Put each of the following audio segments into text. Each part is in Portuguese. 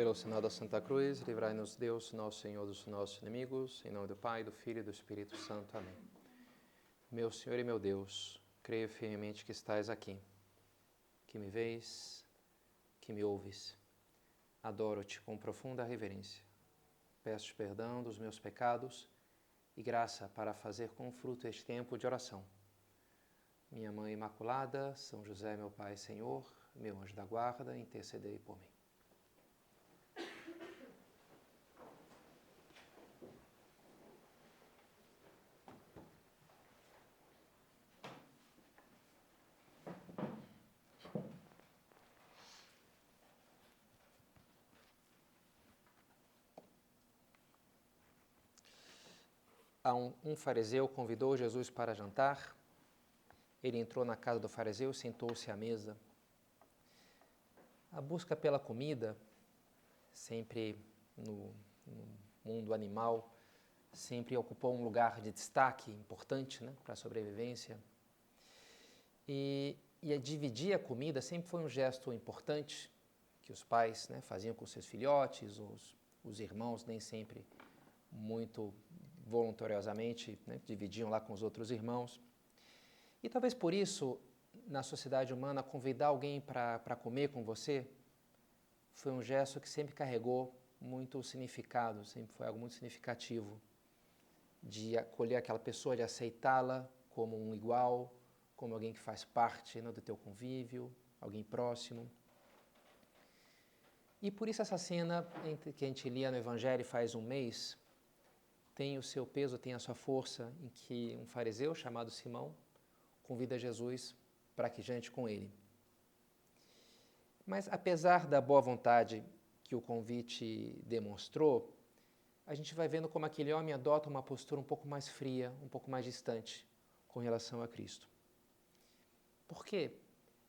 Pelo sinal da Santa Cruz, livrai-nos Deus, nosso Senhor, dos nossos inimigos, em nome do Pai, do Filho e do Espírito Santo. Amém. Meu Senhor e meu Deus, creio firmemente que estais aqui, que me vês, que me ouves. Adoro-te com profunda reverência. Peço-te perdão dos meus pecados e graça para fazer com fruto este tempo de oração. Minha Mãe Imaculada, São José, meu Pai, Senhor, meu anjo da guarda, intercedei por mim. Um fariseu convidou Jesus para jantar. Ele entrou na casa do fariseu e sentou-se à mesa. A busca pela comida, sempre no mundo animal, sempre ocupou um lugar de destaque importante, né, para a sobrevivência. E a dividir a comida sempre foi um gesto importante que os pais, né, faziam com seus filhotes, os irmãos nem sempre muito voluntariosamente, né, dividiam lá com os outros irmãos. E talvez por isso, na sociedade humana, convidar alguém para comer com você foi um gesto que sempre carregou muito significado, sempre foi algo muito significativo, de acolher aquela pessoa, de aceitá-la como um igual, como alguém que faz parte, né, do teu convívio, alguém próximo. E por isso essa cena que a gente lia no Evangelho faz um mês, tem o seu peso, tem a sua força, em que um fariseu chamado Simão convida Jesus para que jante com ele. Mas apesar da boa vontade que o convite demonstrou, a gente vai vendo como aquele homem adota uma postura um pouco mais fria, um pouco mais distante com relação a Cristo. Por quê?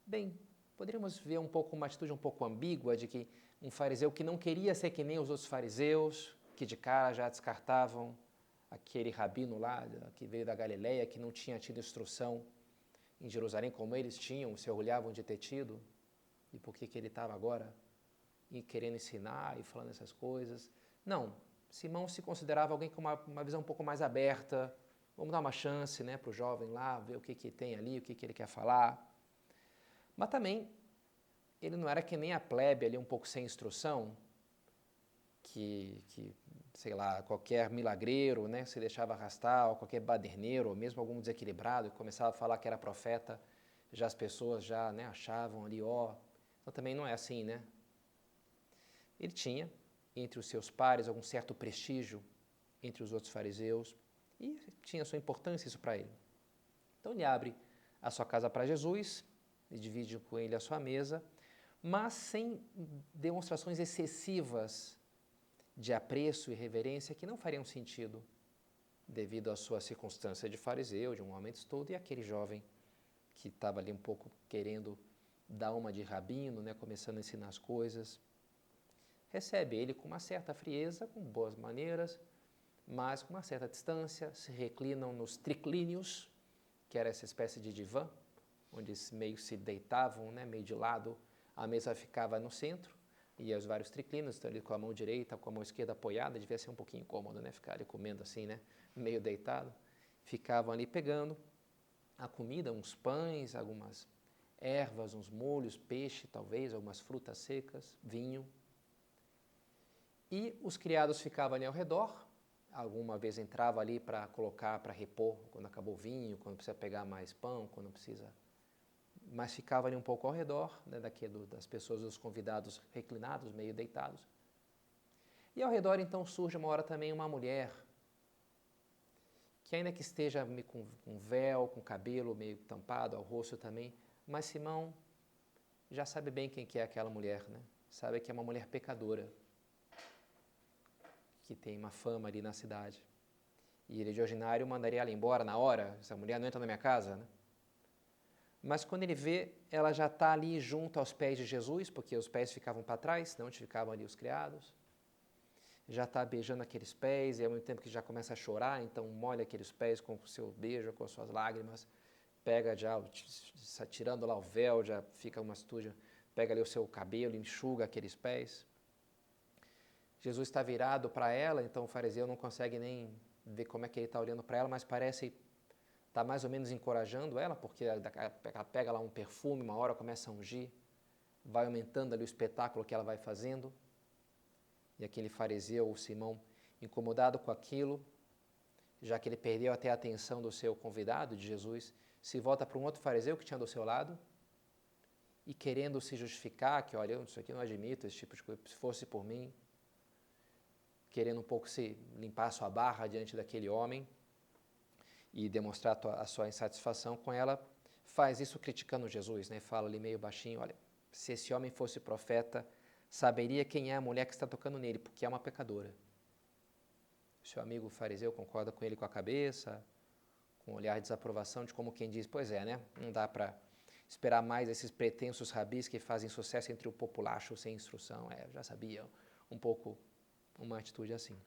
Bem, poderíamos ver uma atitude um pouco ambígua de que um fariseu que não queria ser que nem os outros fariseus, que de cara já descartavam aquele rabino lá, que veio da Galileia, que não tinha tido instrução em Jerusalém como eles tinham, se orgulhavam de ter tido, e por que ele estava agora querendo ensinar e falando essas coisas. Não, Simão se considerava alguém com uma visão um pouco mais aberta. Vamos dar uma chance, né, para o jovem lá, ver o que tem ali, o que ele quer falar. Mas também, ele não era que nem a plebe ali, um pouco sem instrução, que sei lá, qualquer milagreiro, né, se deixava arrastar, ou qualquer baderneiro, ou mesmo algum desequilibrado, que começava a falar que era profeta, já as pessoas já, né, achavam ali, Então também não é assim, né? Ele tinha, entre os seus pares, algum certo prestígio entre os outros fariseus, e tinha sua importância isso para ele. Então ele abre a sua casa para Jesus, e divide com ele a sua mesa, mas sem demonstrações excessivas de apreço e reverência que não fariam sentido devido à sua circunstância de fariseu, de um homem de estudo, e aquele jovem que estava ali um pouco querendo dar uma de rabino, né, começando a ensinar as coisas. Recebe ele com uma certa frieza, com boas maneiras, mas com uma certa distância, se reclinam nos triclínios, que era essa espécie de divã, onde meio se deitavam, né, meio de lado, a mesa ficava no centro, e os vários triclínios, então ele com a mão direita, com a mão esquerda apoiada, devia ser um pouquinho incômodo, né, ficar ali comendo assim, né, meio deitado. Ficavam ali pegando a comida, uns pães, algumas ervas, uns molhos, peixe talvez, algumas frutas secas, vinho. E os criados ficavam ali ao redor, alguma vez entrava ali para colocar, para repor, quando acabou o vinho, quando precisa pegar mais pão, quando precisa... Mas ficava ali um pouco ao redor, né, das pessoas, dos convidados reclinados, meio deitados. E ao redor, então, surge uma hora também uma mulher, que ainda que esteja com véu, com cabelo meio tampado, ao rosto também, mas Simão já sabe bem quem que é aquela mulher, né? Sabe que é uma mulher pecadora, que tem uma fama ali na cidade. E ele de ordinário mandaria ela embora na hora, essa mulher não entra na minha casa, né? Mas quando ele vê, ela já está ali junto aos pés de Jesus, porque os pés ficavam para trás, onde ficavam ali os criados. Já está beijando aqueles pés, e ao mesmo tempo que já começa a chorar, então molha aqueles pés com o seu beijo, com as suas lágrimas, pega já, tirando lá o véu, já fica uma suja, pega ali o seu cabelo, enxuga aqueles pés. Jesus está virado para ela, então o fariseu não consegue nem ver como é que ele está olhando para ela, mas parece estar mais ou menos encorajando ela, porque ela pega lá um perfume, uma hora começa a ungir, vai aumentando ali o espetáculo que ela vai fazendo. E aquele fariseu, o Simão, incomodado com aquilo, já que ele perdeu até a atenção do seu convidado, de Jesus, se volta para um outro fariseu que tinha do seu lado e querendo se justificar, que olha, isso aqui eu não admito, esse tipo de coisa, se fosse por mim, querendo um pouco se limpar a sua barra diante daquele homem e demonstrar a sua insatisfação com ela, faz isso criticando Jesus, né? Fala ali meio baixinho, olha, se esse homem fosse profeta, saberia quem é a mulher que está tocando nele, porque é uma pecadora. Seu amigo fariseu concorda com ele com a cabeça, com um olhar de desaprovação, de como quem diz, pois é, né? Não dá para esperar mais esses pretensos rabis que fazem sucesso entre o populacho sem instrução. Eu já sabia, um pouco uma atitude assim.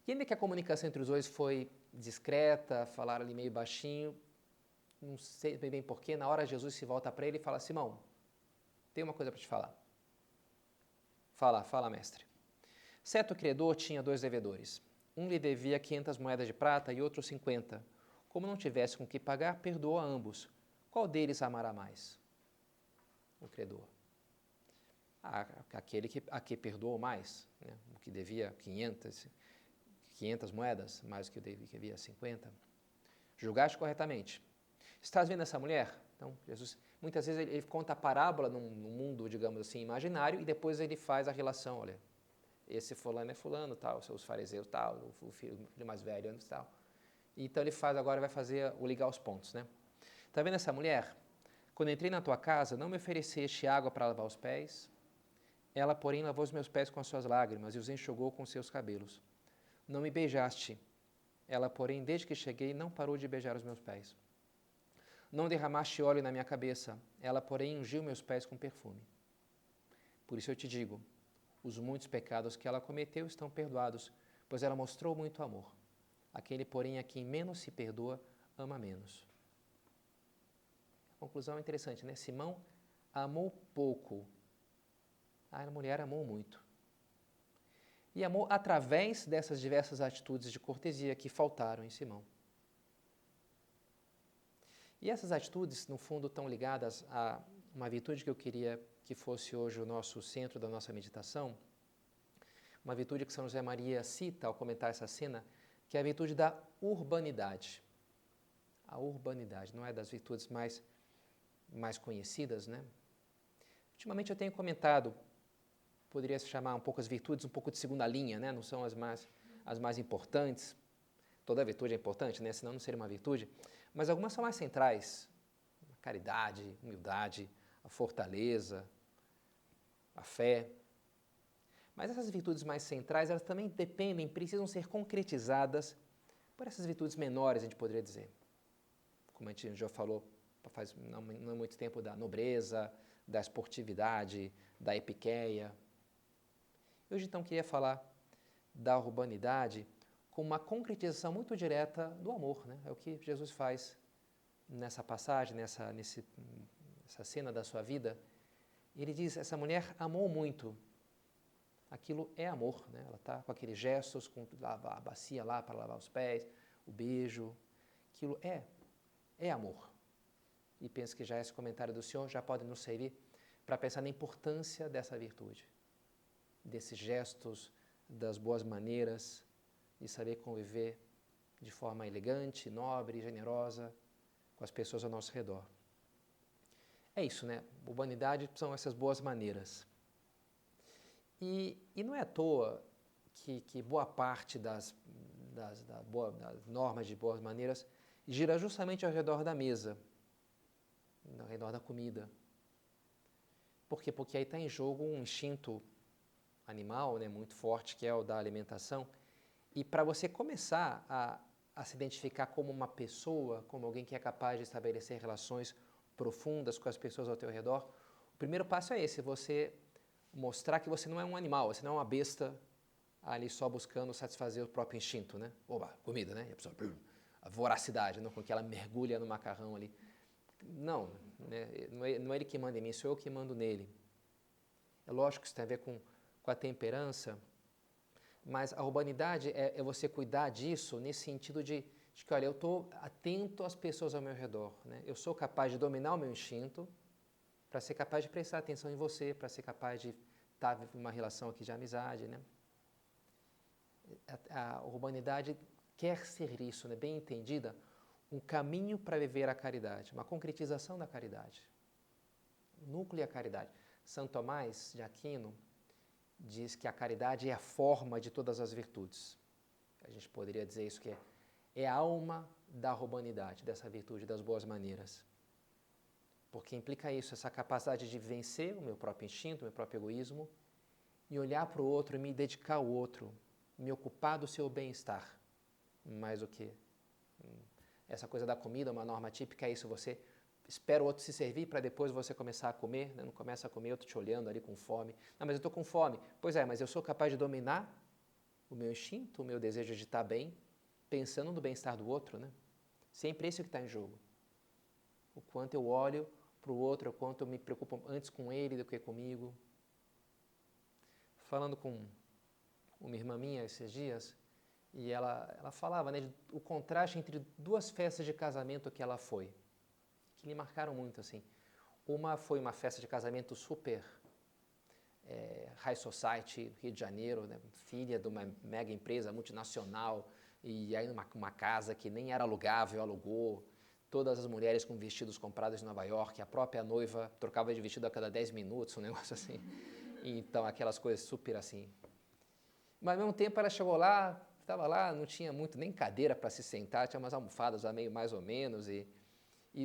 E ainda que a comunicação entre os dois foi discreta, falaram ali meio baixinho, não sei bem porquê, na hora Jesus se volta para ele e fala, Simão, tem uma coisa para te falar. Fala, mestre. Certo credor tinha 2 devedores. Um lhe devia 500 moedas de prata e outro 50. Como não tivesse com que pagar, perdoou a ambos. Qual deles amará mais? O credor. Aquele a que perdoou mais, né? O que devia 500 moedas, mais o que devia 50. Julgaste corretamente. Estás vendo essa mulher? Então, Jesus, muitas vezes ele conta a parábola num mundo, digamos assim, imaginário, e depois ele faz a relação, olha, esse fulano é fulano, tal, os fariseus, tal, o filho mais velho, tal. Então ele vai fazer o ligar os pontos, né? Está vendo essa mulher? Quando entrei na tua casa, não me ofereceste água para lavar os pés. Ela, porém, lavou os meus pés com as suas lágrimas e os enxugou com seus cabelos. Não me beijaste. Ela, porém, desde que cheguei, não parou de beijar os meus pés. Não derramaste óleo na minha cabeça. Ela, porém, ungiu meus pés com perfume. Por isso eu te digo, os muitos pecados que ela cometeu estão perdoados, pois ela mostrou muito amor. Aquele, porém, a quem menos se perdoa, ama menos. A conclusão é interessante, né? Simão amou pouco. A mulher amou muito. E amou através dessas diversas atitudes de cortesia que faltaram em Simão. E essas atitudes, no fundo, estão ligadas a uma virtude que eu queria que fosse hoje o nosso centro da nossa meditação, uma virtude que São José Maria cita ao comentar essa cena, que é a virtude da urbanidade. A urbanidade não é das virtudes mais conhecidas, né? Ultimamente eu tenho comentado, poderia se chamar um pouco as virtudes um pouco de segunda linha, né? Não são as mais importantes. Toda virtude é importante, né? Senão não seria uma virtude. Mas algumas são mais centrais. A caridade, humildade, a fortaleza, a fé. Mas essas virtudes mais centrais, elas também precisam ser concretizadas por essas virtudes menores, a gente poderia dizer. Como a gente já falou, faz não muito tempo, da nobreza, da esportividade, da epiqueia. Hoje, então, queria falar da urbanidade com uma concretização muito direta do amor, né? É o que Jesus faz nessa passagem, nessa cena da sua vida. Ele diz, essa mulher amou muito. Aquilo é amor, né? Ela está com aqueles gestos, com a bacia lá para lavar os pés, o beijo. Aquilo é amor. E penso que já esse comentário do Senhor já pode nos servir para pensar na importância dessa virtude, desses gestos, das boas maneiras, de saber conviver de forma elegante, nobre, generosa com as pessoas ao nosso redor. É isso, né? Urbanidade são essas boas maneiras. E não é à toa que boa parte das normas de boas maneiras gira justamente ao redor da mesa, ao redor da comida. Por quê? Porque aí está em jogo um instinto animal, né, muito forte, que é o da alimentação. E para você começar a se identificar como uma pessoa, como alguém que é capaz de estabelecer relações profundas com as pessoas ao teu redor, o primeiro passo é esse, você mostrar que você não é um animal, você não é uma besta ali só buscando satisfazer o próprio instinto, né? Oba, comida, né? E a pessoa, a voracidade, não? Com que ela mergulha no macarrão ali. Não, né? Não é ele que manda em mim, sou eu que mando nele. É lógico que isso tem a ver com com a temperança, mas a urbanidade é você cuidar disso nesse sentido de que, olha, eu estou atento às pessoas ao meu redor, né? Eu sou capaz de dominar o meu instinto para ser capaz de prestar atenção em você, para ser capaz de estar em uma relação aqui de amizade, né? A urbanidade quer ser isso, né? Bem entendida, um caminho para viver a caridade, uma concretização da caridade. O núcleo é a caridade. São Tomás de Aquino diz que a caridade é a forma de todas as virtudes. A gente poderia dizer isso, que é a alma da urbanidade, dessa virtude das boas maneiras. Porque implica isso, essa capacidade de vencer o meu próprio instinto, o meu próprio egoísmo, e olhar para o outro e me dedicar ao outro, me ocupar do seu bem-estar. Mais do que essa coisa da comida, uma norma típica é isso, você espera o outro se servir para depois você começar a comer, né? Não começa a comer, eu estou te olhando ali com fome. Não, mas eu estou com fome. Pois é, mas eu sou capaz de dominar o meu instinto, o meu desejo de estar bem, pensando no bem-estar do outro, né? Sempre isso que está em jogo. O quanto eu olho para o outro, o quanto eu me preocupo antes com ele do que comigo. Falando com uma irmã minha esses dias, e ela falava, né, o contraste entre duas festas de casamento que ela foi, que lhe marcaram muito, assim. Uma foi uma festa de casamento super high society, Rio de Janeiro, né, filha de uma mega empresa multinacional, e aí uma casa que nem era alugável, alugou, todas as mulheres com vestidos comprados em Nova York, a própria noiva trocava de vestido a cada 10 minutos, um negócio assim. Então, aquelas coisas super assim. Mas, ao mesmo tempo, ela chegou lá, estava lá, não tinha muito nem cadeira para se sentar, tinha umas almofadas lá meio mais ou menos, e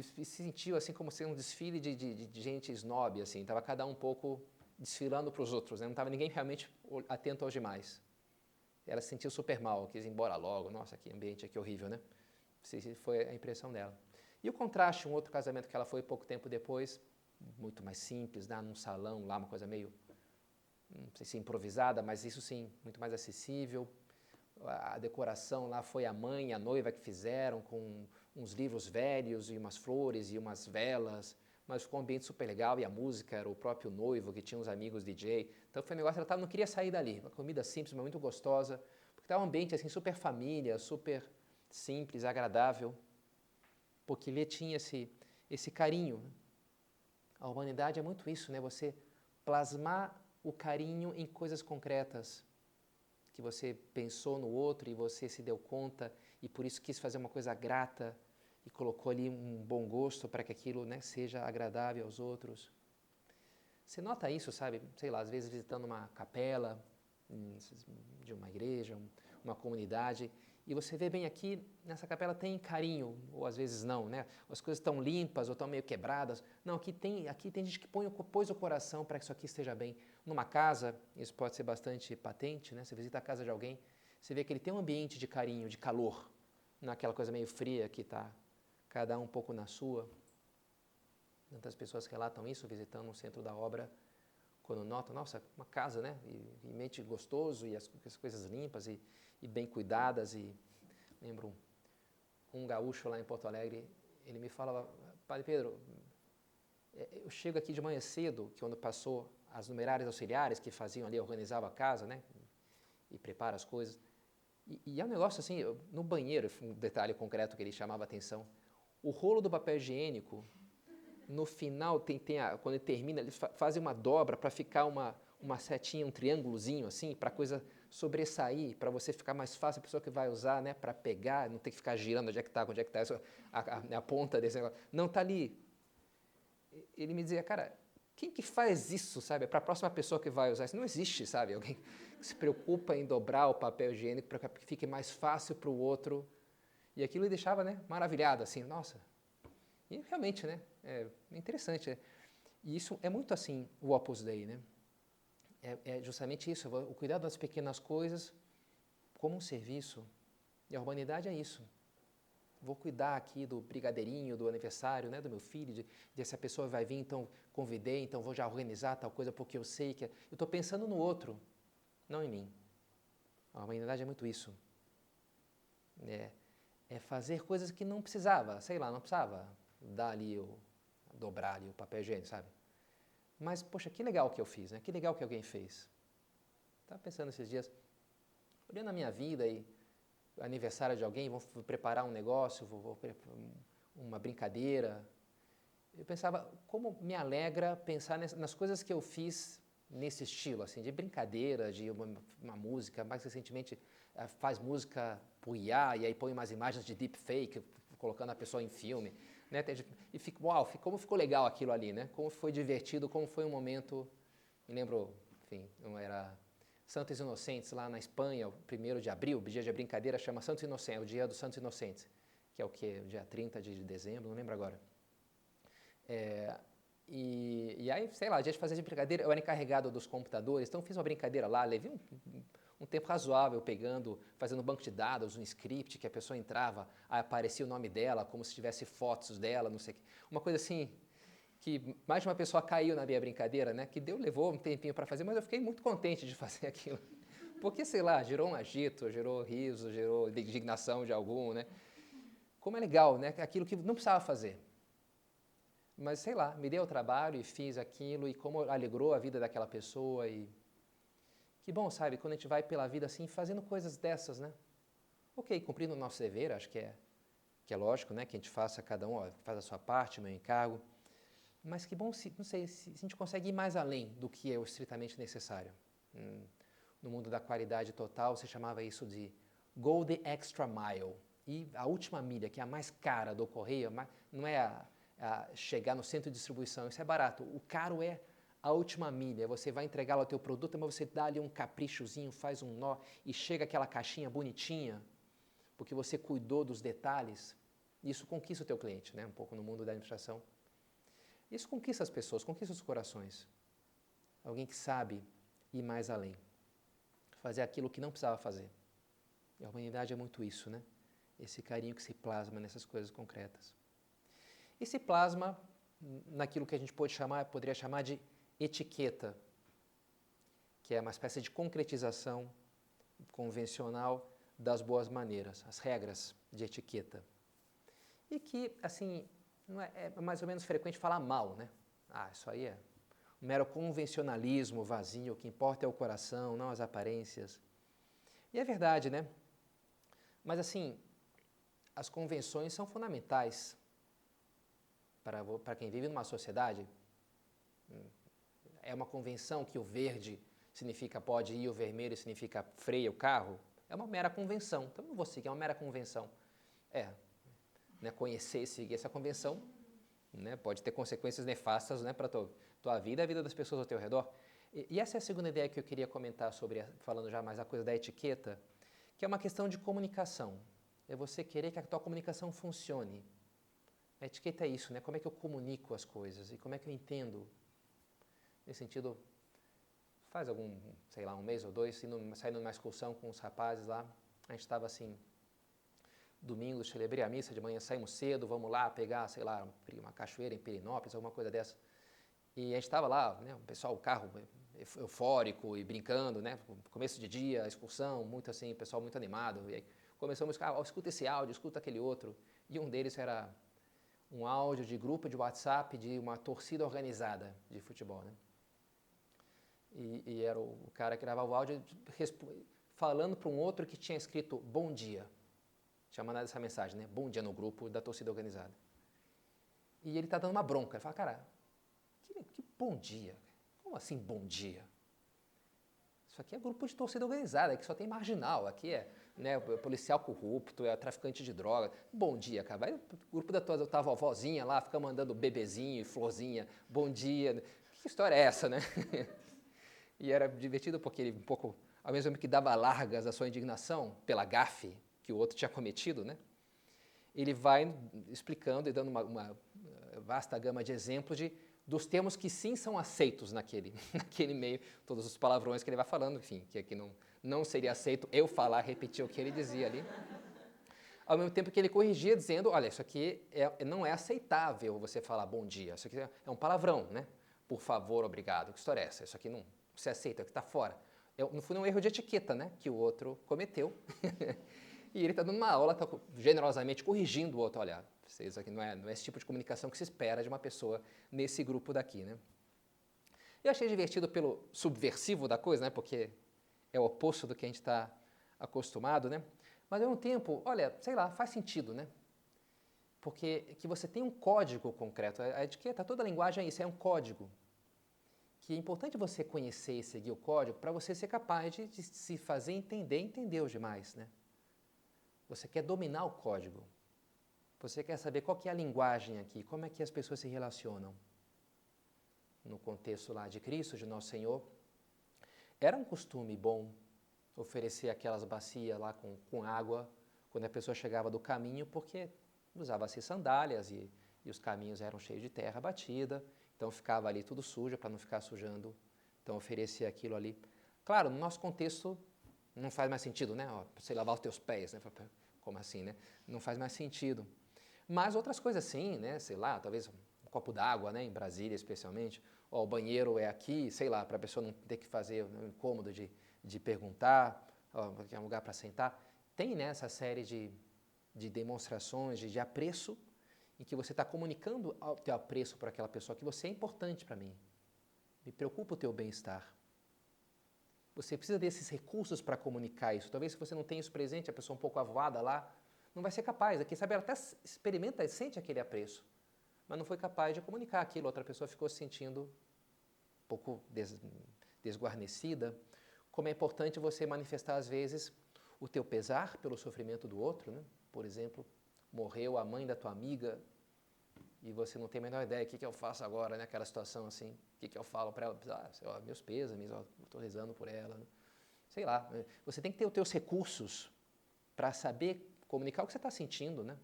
se sentiu assim como sendo um desfile de gente snob, assim, estava cada um pouco desfilando para os outros, né? Não estava ninguém realmente atento aos demais. Ela se sentiu super mal, quis ir embora logo, nossa, que ambiente aqui horrível, né? Foi a impressão dela. E o contraste, um outro casamento que ela foi pouco tempo depois, muito mais simples, né? Num salão lá, uma coisa meio, não sei se improvisada, mas isso sim, muito mais acessível. A decoração lá foi a mãe e a noiva que fizeram, com uns livros velhos e umas flores e umas velas, mas ficou um ambiente super legal, e a música era o próprio noivo, que tinha uns amigos DJ. Então foi um negócio, ela não queria sair dali, uma comida simples, mas muito gostosa, porque estava um ambiente assim super família, super simples, agradável, porque ele tinha esse carinho. A humanidade é muito isso, né? Você plasmar o carinho em coisas concretas, que você pensou no outro e você se deu conta e por isso quis fazer uma coisa grata e colocou ali um bom gosto para que aquilo, né, seja agradável aos outros. Você nota isso, sabe? Sei lá, às vezes visitando uma capela de uma igreja, uma comunidade, e você vê bem aqui, nessa capela tem carinho, ou às vezes não, né? As coisas estão limpas ou estão meio quebradas. Não, aqui tem gente que pôs o coração para que isso aqui esteja bem. Numa casa, isso pode ser bastante patente, né? Você visita a casa de alguém, você vê que ele tem um ambiente de carinho, de calor, naquela coisa meio fria que está cada um pouco na sua. Tantas pessoas relatam isso visitando o centro da obra, quando notam, nossa, uma casa, né? E mente gostoso, e as coisas limpas e bem cuidadas. E lembro um gaúcho lá em Porto Alegre, ele me falava, Padre Pedro, eu chego aqui de manhã cedo, que quando passou as numerárias auxiliares que faziam ali, organizavam a casa, né? E preparam as coisas. E é um negócio assim, no banheiro, um detalhe concreto que ele chamava a atenção, o rolo do papel higiênico, no final, quando ele termina, eles fazem uma dobra para ficar uma setinha, um triângulozinho assim, para a coisa sobressair, para você ficar mais fácil, a pessoa que vai usar, né, para pegar, não ter que ficar girando onde é que está a ponta desse negócio. Não, está ali. Ele me dizia, cara, quem que faz isso, sabe? Para a próxima pessoa que vai usar isso, não existe, sabe? Alguém que se preocupa em dobrar o papel higiênico para que fique mais fácil para o outro. E aquilo me deixava, né, maravilhado, assim, nossa. E realmente, né, é interessante. E isso é muito assim, o Opus Dei, né? É justamente isso, o cuidado das pequenas coisas como um serviço. E a humanidade é isso. Vou cuidar aqui do brigadeirinho, do aniversário, né, do meu filho, de se a pessoa vai vir, então convidei, então vou já organizar tal coisa, porque eu sei que... Eu estou pensando no outro, não em mim. A humanidade é muito isso. É fazer coisas que não precisava, sei lá, não precisava dar ali, dobrar ali o papel higiênico, sabe? Mas, poxa, que legal que eu fiz, né? Que legal que alguém fez. Estava pensando esses dias, olhando a minha vida e aniversário de alguém, vou preparar um negócio, uma brincadeira. Eu pensava, como me alegra pensar nas coisas que eu fiz nesse estilo, assim, de brincadeira, de uma música, mais recentemente faz música por IA e aí põe umas imagens de deepfake, colocando a pessoa em filme, né? E fico, uau, como ficou legal aquilo ali, né? Como foi divertido, como foi um momento, me lembro, enfim, era Santos Inocentes lá na Espanha, o 1º de abril, o dia de brincadeira chama Santos Inocentes, o dia dos Santos Inocentes, que é o quê? O dia 30 de dezembro, não lembro agora. E aí, sei lá, a gente fazia de brincadeira, eu era encarregado dos computadores, então fiz uma brincadeira lá, levei um tempo razoável fazendo um banco de dados, um script que a pessoa entrava, aí aparecia o nome dela, como se tivesse fotos dela, não sei o quê. Uma coisa assim, que mais de uma pessoa caiu na minha brincadeira, né? Que levou um tempinho para fazer, mas eu fiquei muito contente de fazer aquilo. Porque, sei lá, gerou um agito, gerou riso, gerou indignação de algum, né? Como é legal, né? Aquilo que não precisava fazer. Mas, sei lá, me deu o trabalho e fiz aquilo, e como alegrou a vida daquela pessoa, e que bom, sabe, quando a gente vai pela vida assim, fazendo coisas dessas, né? Ok, cumprindo o nosso dever, acho que é lógico, né, que a gente faça, cada um, ó, faz a sua parte, o meu encargo, mas que bom, não sei, se a gente consegue ir mais além do que é o estritamente necessário. No mundo da qualidade total, você chamava isso de go the extra mile, e a última milha, que é a mais cara do correio, não é chegar no centro de distribuição, isso é barato. O caro é a última milha, você vai entregar lá o teu produto, mas você dá ali um caprichozinho, faz um nó e chega aquela caixinha bonitinha, porque você cuidou dos detalhes. Isso conquista o teu cliente, né? Um pouco no mundo da administração. Isso conquista as pessoas, conquista os corações. Alguém que sabe ir mais além, fazer aquilo que não precisava fazer. E a humanidade é muito isso, né? Esse carinho que se plasma nessas coisas concretas. E se plasma naquilo que a gente poderia chamar de etiqueta, que é uma espécie de concretização convencional das boas maneiras, as regras de etiqueta. E que, assim, não é mais ou menos frequente falar mal, né? Isso aí é um mero convencionalismo vazio, o que importa é o coração, não as aparências. E é verdade, né? Mas, assim, as convenções são fundamentais para quem vive numa sociedade. É uma convenção que o verde significa pode ir, o vermelho significa freia o carro. É uma mera convenção. Então, não vou seguir, é uma mera convenção. Né, conhecer e seguir essa convenção, né, pode ter consequências nefastas, né, para a tua vida e a vida das pessoas ao teu redor. E essa é a segunda ideia que eu queria comentar falando já mais a coisa da etiqueta, que é uma questão de comunicação. É você querer que a tua comunicação funcione. A etiqueta é isso, né? Como é que eu comunico as coisas e como é que eu entendo. Nesse sentido, faz sei lá, um mês ou dois, saindo numa excursão com os rapazes lá, a gente estava assim, domingo, celebrei a missa, de manhã saímos cedo, vamos lá pegar, sei lá, uma cachoeira em Perinópolis, alguma coisa dessa. E a gente estava lá, né, o pessoal, o carro eufórico e brincando, né, começo de dia, excursão, muito assim, o pessoal muito animado. E aí começamos a escuta esse áudio, escuta aquele outro. E um deles era um áudio de grupo de WhatsApp de uma torcida organizada de futebol, né? E era o cara que gravava o áudio falando para um outro que tinha escrito bom dia. Tinha mandado essa mensagem, né? Bom dia no grupo da torcida organizada. E ele está dando uma bronca. Ele fala, cara, que bom dia. Como assim bom dia? Isso aqui é grupo de torcida organizada, aqui só tem marginal, aqui é, né, policial corrupto, é traficante de droga. Bom dia, cara. Vai o grupo da tua vovozinha lá, fica mandando bebezinho e florzinha, bom dia. Que história é essa, né? E era divertido porque ele um pouco, ao mesmo tempo que dava largas à sua indignação pela gafe que o outro tinha cometido, né? Ele vai explicando e dando uma vasta gama de exemplos dos termos que sim são aceitos naquele meio, todos os palavrões que ele vai falando, enfim, que aqui não seria aceito eu falar, repetir o que ele dizia ali. Ao mesmo tempo que ele corrigia dizendo, olha, isso aqui não é aceitável você falar bom dia, isso aqui é um palavrão, né? Por favor, obrigado, que história é essa? Isso aqui não se aceita, que está fora. No fundo é um erro de etiqueta, né? Que o outro cometeu. E ele está dando uma aula, está generosamente corrigindo o outro. Olha, isso aqui não é esse tipo de comunicação que se espera de uma pessoa nesse grupo daqui, né? Eu achei divertido pelo subversivo da coisa, né? Porque é o oposto do que a gente está acostumado, né? Mas ao mesmo tempo, olha, sei lá, faz sentido, né? Porque que você tem um código concreto. A etiqueta, toda a linguagem é isso, é um código. Que é importante você conhecer e seguir o código para você ser capaz de se fazer entender os demais, né? Você quer dominar o código. Você quer saber qual que é a linguagem aqui, como é que as pessoas se relacionam. No contexto lá de Cristo, de Nosso Senhor, era um costume bom oferecer aquelas bacias lá com água quando a pessoa chegava do caminho, porque usava-se sandálias e os caminhos eram cheios de terra batida, então ficava ali tudo sujo para não ficar sujando, então oferecia aquilo ali. Claro, no nosso contexto não faz mais sentido, né? Ó, você lavar os teus pés, né? Como assim, né? Não faz mais sentido. Mas outras coisas sim, né? Sei lá, talvez um copo d'água, né? Em Brasília especialmente, ó, o banheiro é aqui, sei lá, para a pessoa não ter que fazer o incômodo de perguntar, ó, é um lugar para sentar. Tem, né, essa série de demonstrações, de apreço, em que você está comunicando o teu apreço por aquela pessoa, que você é importante para mim, me preocupa o teu bem-estar. Você precisa desses recursos para comunicar isso. Talvez se você não tenha isso presente, a pessoa um pouco avoada lá, não vai ser capaz. Quem sabe ela até experimenta, sente aquele apreço, mas não foi capaz de comunicar aquilo. Outra pessoa ficou se sentindo um pouco desguarnecida. Como é importante você manifestar, às vezes, o teu pesar pelo sofrimento do outro, né? Por exemplo, morreu a mãe da tua amiga e você não tem a menor ideia, o que eu faço agora, né? Aquela situação assim, o que eu falo para ela? Ah, meus pêsames, estou rezando por ela. Né? Sei lá, você tem que ter os teus recursos para saber comunicar o que você está sentindo, né?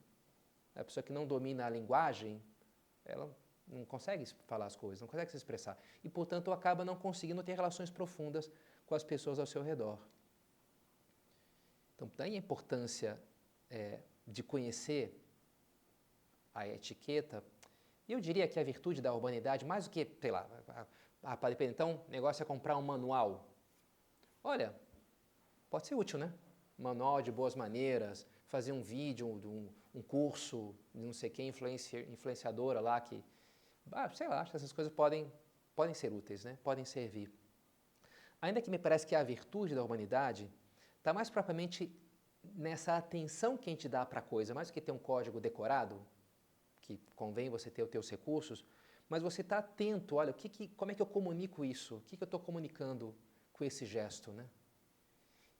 A pessoa que não domina a linguagem, ela não consegue falar as coisas, não consegue se expressar. E, portanto, acaba não conseguindo ter relações profundas com as pessoas ao seu redor. Então, tem a importância de conhecer a etiqueta. E eu diria que a virtude da urbanidade, mais do que, sei lá, então, o negócio é comprar um manual. Olha, pode ser útil, né? Um manual de boas maneiras, fazer um vídeo, um curso de não sei quem, influenciadora lá que, sei lá, acho que essas coisas podem ser úteis, né? Podem servir. Ainda que me parece que a virtude da urbanidade está mais propriamente nessa atenção que a gente dá para a coisa, mais do que ter um código decorado, que convém você ter os teus recursos, mas você está atento, olha, como é que eu comunico isso? O que eu estou comunicando com esse gesto, né?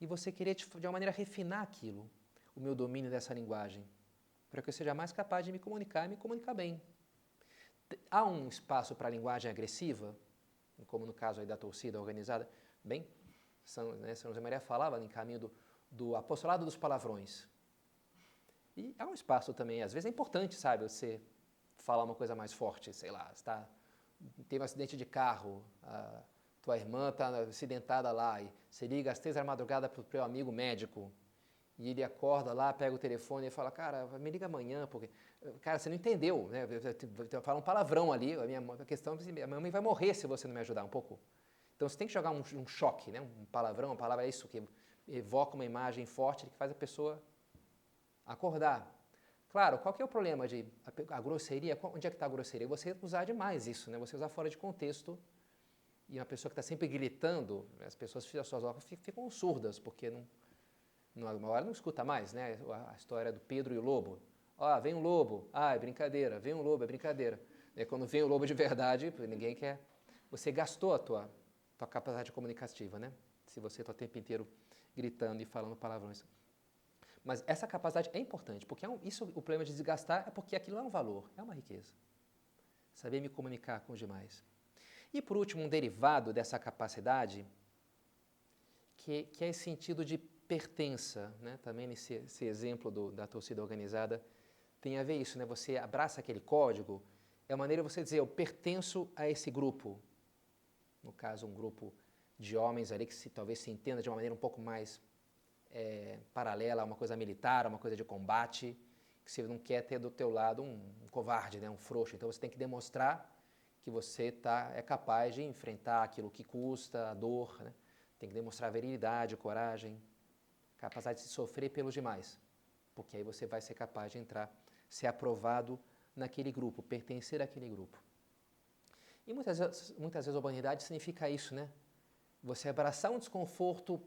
E você querer, de uma maneira, refinar aquilo, o meu domínio dessa linguagem, para que eu seja mais capaz de me comunicar e me comunicar bem. Há um espaço para a linguagem agressiva, como no caso aí da torcida organizada? Bem, São José Maria falava em caminho do apostolado dos palavrões. E há um espaço também, às vezes é importante, sabe, você falar uma coisa mais forte, sei lá, teve um acidente de carro, tua irmã está acidentada lá, e você liga às 3 da madrugada para o teu amigo médico, e ele acorda lá, pega o telefone e fala, cara, me liga amanhã, porque, cara, você não entendeu, né, eu falo um palavrão ali, a questão é que minha mãe vai morrer se você não me ajudar um pouco. Então você tem que jogar um choque, né, um palavrão, uma palavra é isso, que evoca uma imagem forte que faz a pessoa acordar. Claro, qual que é o problema a grosseria? Onde é que está a grosseria? Você usar demais isso, né? Você usar fora de contexto. E uma pessoa que está sempre gritando, as pessoas às suas horas ficam surdas, porque uma hora não escuta mais, né? A história do Pedro e o lobo. Ah, vem um lobo. Ah, é brincadeira. Vem um lobo, é brincadeira. E quando vem o lobo de verdade, ninguém quer. Você gastou a tua capacidade comunicativa, né? Se você está o tempo inteiro gritando e falando palavrões. Mas essa capacidade é importante, porque o problema de desgastar é porque aquilo é um valor, é uma riqueza. Saber me comunicar com os demais. E, por último, um derivado dessa capacidade, que é esse sentido de pertença, né? Também nesse exemplo da torcida organizada, tem a ver isso, né? Você abraça aquele código, é a maneira de você dizer, eu pertenço a esse grupo. No caso, um grupo de homens ali que talvez se entenda de uma maneira um pouco mais paralela a uma coisa militar, a uma coisa de combate, que você não quer ter do teu lado um covarde, né? Um frouxo. Então você tem que demonstrar que você é capaz de enfrentar aquilo que custa, a dor, né? Tem que demonstrar virilidade, coragem, capacidade de se sofrer pelos demais, porque aí você vai ser capaz de entrar, ser aprovado naquele grupo, pertencer àquele grupo. E muitas vezes a urbanidade significa isso, né? Você abraçar um desconforto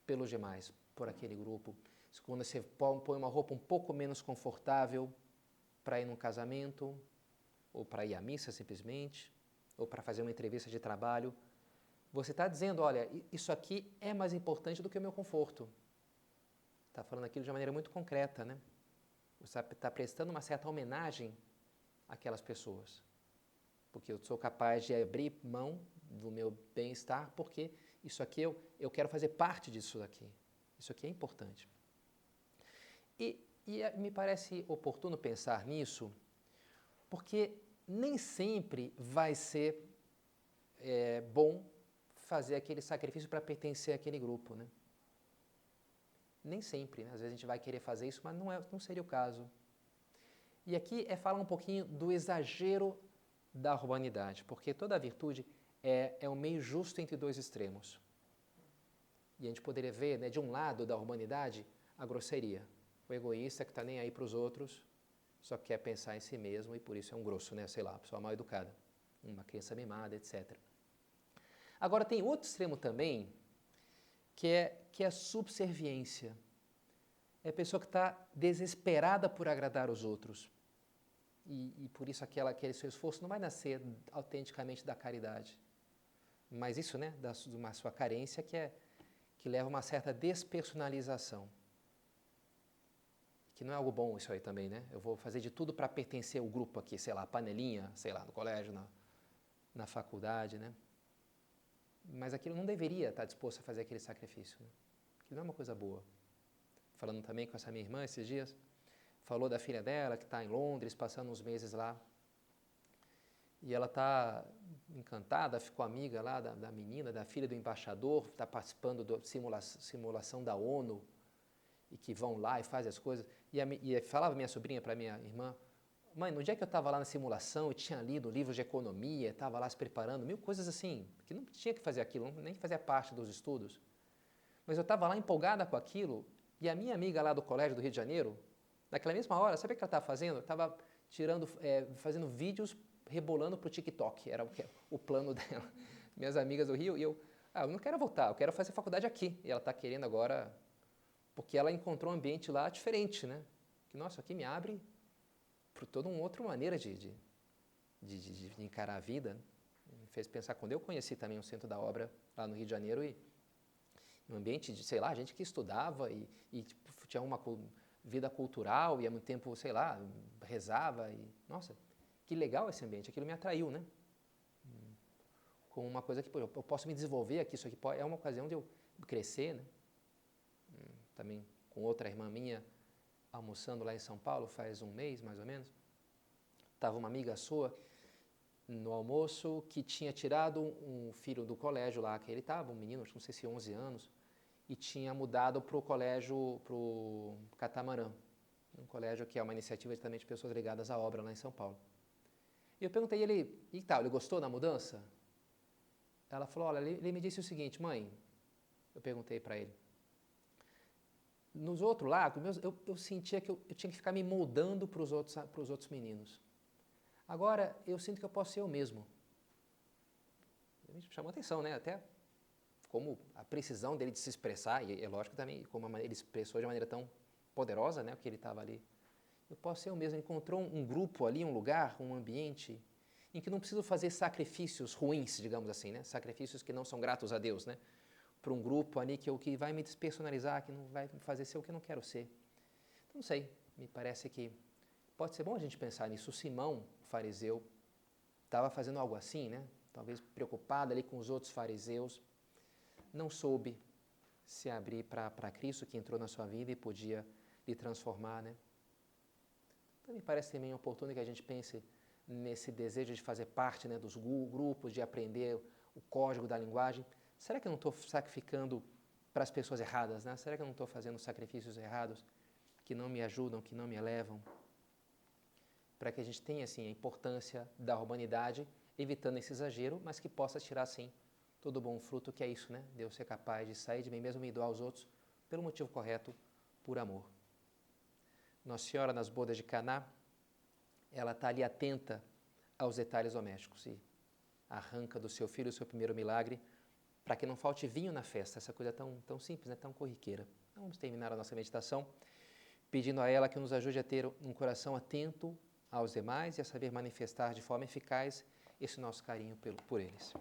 pelos demais, por aquele grupo. Quando você põe uma roupa um pouco menos confortável para ir num casamento, ou para ir à missa simplesmente, ou para fazer uma entrevista de trabalho, você está dizendo, olha, isso aqui é mais importante do que o meu conforto. Está falando aquilo de uma maneira muito concreta, né? Você está prestando uma certa homenagem àquelas pessoas. Porque eu sou capaz de abrir mão do meu bem-estar, porque isso aqui eu quero fazer parte disso daqui. Isso aqui é importante. E me parece oportuno pensar nisso, porque nem sempre vai ser bom fazer aquele sacrifício para pertencer àquele grupo, né? Nem sempre, né? Às vezes a gente vai querer fazer isso, mas não seria o caso. E aqui falar um pouquinho do exagero da urbanidade, porque toda virtude é um meio justo entre dois extremos. E a gente poderia ver, né, de um lado da urbanidade, a grosseria. O egoísta que está nem aí para os outros, só quer pensar em si mesmo e por isso é um grosso, né? Sei lá, uma pessoa mal educada, uma criança mimada, etc. Agora tem outro extremo também, que é a subserviência. É a pessoa que está desesperada por agradar os outros. E por isso aquele seu esforço não vai nascer autenticamente da caridade. Mas isso, né, de uma sua carência que leva a uma certa despersonalização. Que não é algo bom isso aí também, né? Eu vou fazer de tudo para pertencer ao grupo aqui, sei lá, panelinha, sei lá, no colégio, na faculdade, né? Mas aquilo não deveria estar disposto a fazer aquele sacrifício, né? Aquilo não é uma coisa boa. Falando também com essa minha irmã esses dias, falou da filha dela que está em Londres, passando uns meses lá. E ela está encantada, ficou amiga lá da menina, da filha do embaixador, está participando da simulação da ONU, e que vão lá e fazem as coisas. E falava minha sobrinha para minha irmã, mãe, no dia que eu estava lá na simulação, eu tinha lido livros de economia, estava lá se preparando, mil coisas assim, que não tinha que fazer aquilo, nem fazia parte dos estudos. Mas eu estava lá empolgada com aquilo, e a minha amiga lá do colégio do Rio de Janeiro, naquela mesma hora, sabe o que ela estava fazendo? Estava fazendo vídeos rebolando para o TikTok, era o plano dela. Minhas amigas do Rio, e eu não quero voltar, eu quero fazer faculdade aqui. E ela está querendo agora, porque ela encontrou um ambiente lá diferente, né? Que, nossa, aqui me abre para toda uma outra maneira de encarar a vida. Me fez pensar, quando eu conheci também o Centro da Obra lá no Rio de Janeiro, e um ambiente de, sei lá, gente que estudava e tipo, tinha uma vida cultural e há muito tempo, sei lá, rezava e, nossa, que legal esse ambiente, aquilo me atraiu, né? Como uma coisa que, pô, eu posso me desenvolver aqui, isso aqui é uma ocasião de eu crescer, né? Também com outra irmã minha, almoçando lá em São Paulo, faz um mês, mais ou menos, estava uma amiga sua no almoço que tinha tirado um filho do colégio lá que ele estava, um menino, não sei se 11 anos, e tinha mudado para o colégio, para o Catamarã, um colégio que é uma iniciativa também de pessoas ligadas à obra lá em São Paulo. E eu perguntei a ele, e tal, ele gostou da mudança? Ela falou, olha, ele me disse o seguinte, mãe, eu perguntei para ele, nos outros lá, eu sentia que eu tinha que ficar me moldando para os outros meninos. Agora, eu sinto que eu posso ser eu mesmo. Me chamou a atenção, né? Até como a precisão dele de se expressar, e é lógico também, como ele expressou de maneira tão poderosa, né? Porque ele estava ali. Eu posso ser eu mesmo. Encontrou um grupo ali, um lugar, um ambiente, em que não preciso fazer sacrifícios ruins, digamos assim, né? Sacrifícios que não são gratos a Deus, né? Para um grupo ali que vai me despersonalizar, que não vai me fazer ser o que eu não quero ser. Então, não sei, me parece que pode ser bom a gente pensar nisso. O Simão, o fariseu, estava fazendo algo assim, né? Talvez preocupado ali com os outros fariseus, não soube se abrir para Cristo que entrou na sua vida e podia lhe transformar, né? Então, me parece também oportuno que a gente pense nesse desejo de fazer parte, né, dos grupos, de aprender o código da linguagem. Será que eu não estou sacrificando para as pessoas erradas, né? Será que eu não estou fazendo sacrifícios errados que não me ajudam, que não me elevam? Para que a gente tenha, assim, a importância da urbanidade, evitando esse exagero, mas que possa tirar, sim, todo bom fruto, que é isso, né? Deus ser capaz de sair de mim mesmo e me doar aos outros pelo motivo correto, por amor. Nossa Senhora, nas bodas de Caná, ela está ali atenta aos detalhes domésticos e arranca do seu filho o seu primeiro milagre para que não falte vinho na festa, essa coisa tão simples, né? Tão corriqueira. Então, vamos terminar a nossa meditação pedindo a ela que nos ajude a ter um coração atento aos demais e a saber manifestar de forma eficaz esse nosso carinho por eles.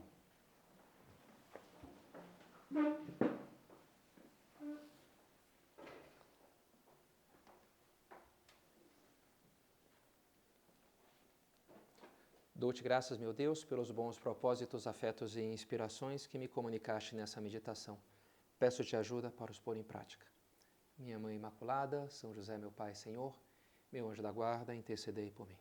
Dou-te graças, meu Deus, pelos bons propósitos, afetos e inspirações que me comunicaste nessa meditação. Peço-te ajuda para os pôr em prática. Minha Mãe Imaculada, São José, meu Pai, Senhor, meu anjo da guarda, intercedei por mim.